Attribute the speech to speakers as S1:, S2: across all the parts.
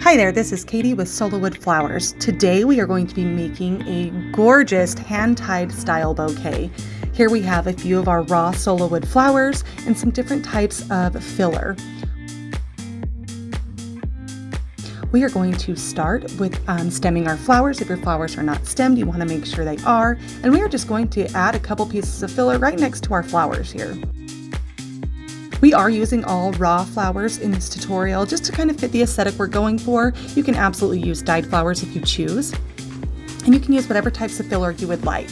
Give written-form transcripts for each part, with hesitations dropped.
S1: Hi there, this is Katie with Sola Wood Flowers. Today we are going to be making a gorgeous hand-tied style bouquet. Here we have a few of our raw Sola Wood flowers and some different types of filler. We are going to start with stemming our flowers. If your flowers are not stemmed, you want to make sure they are. And we are just going to add a couple pieces of filler right next to our flowers here. We are using all raw flowers in this tutorial just to kind of fit the aesthetic we're going for. You can absolutely use dyed flowers if you choose. And you can use whatever types of filler you would like.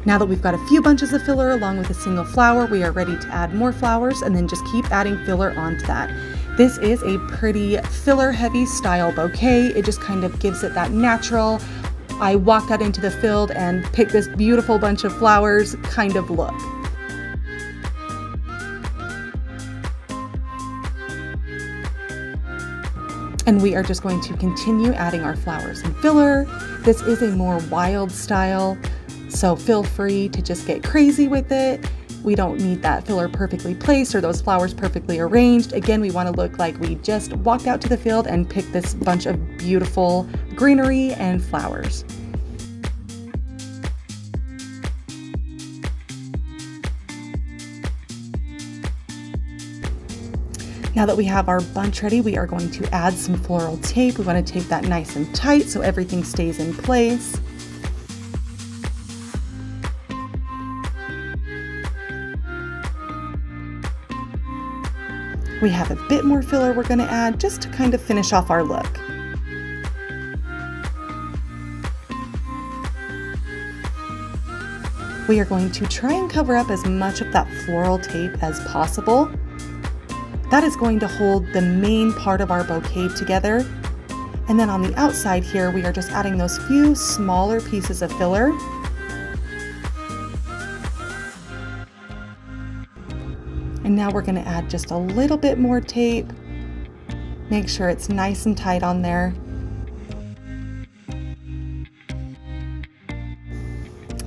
S1: Now that we've got a few bunches of filler along with a single flower, we are ready to add more flowers and then just keep adding filler onto that. This is a pretty filler heavy style bouquet. It just kind of gives it that natural, I walked out into the field and picked this beautiful bunch of flowers kind of look. And we are just going to continue adding our flowers and filler. This is a more wild style, so feel free to just get crazy with it. We don't need that filler perfectly placed or those flowers perfectly arranged. Again, we want to look like we just walked out to the field and picked this bunch of beautiful greenery and flowers. Now that we have our bunch ready, we are going to add some floral tape. We want to tape that nice and tight so everything stays in place. We have a bit more filler we're going to add just to kind of finish off our look. We are going to try and cover up as much of that floral tape as possible. That is going to hold the main part of our bouquet together. And then on the outside here, we are just adding those few smaller pieces of filler. And now we're going to add just a little bit more tape. Make sure it's nice and tight on there.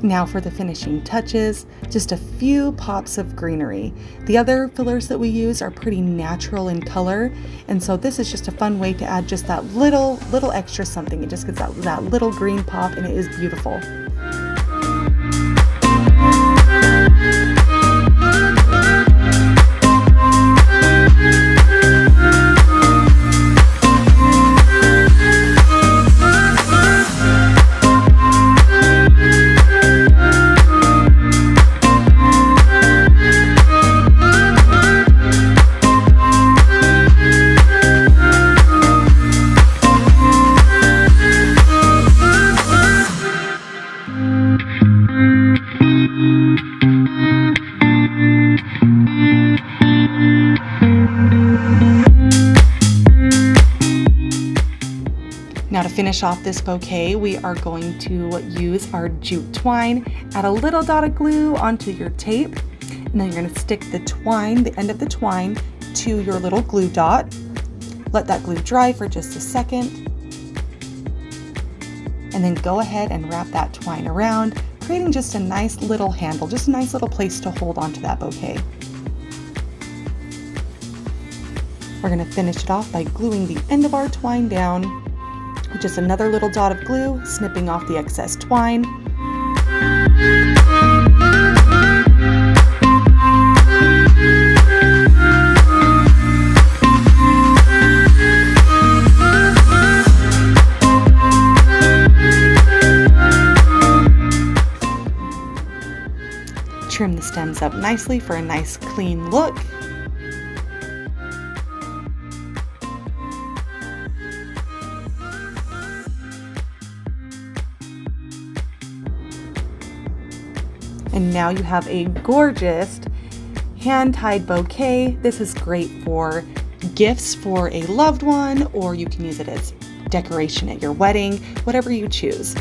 S1: Now for the finishing touches, just a few pops of greenery. The other fillers that we use are pretty natural in color, and so this is just a fun way to add just that little extra something. It just gives that little green pop, and it is beautiful. Now to finish off this bouquet, we are going to use our Jute Twine. Add a little dot of glue onto your tape, and then you're going to stick the twine, the end of the twine, to your little glue dot. Let that glue dry for just a second, and then go ahead and wrap that twine around, creating just a nice little handle, just a nice little place to hold onto that bouquet. We're going to finish it off by gluing the end of our twine down with just another little dot of glue, snipping off the excess twine. Trim the stems up nicely for a nice clean look. And now you have a gorgeous hand-tied bouquet. This is great for gifts for a loved one, or you can use it as decoration at your wedding, whatever you choose.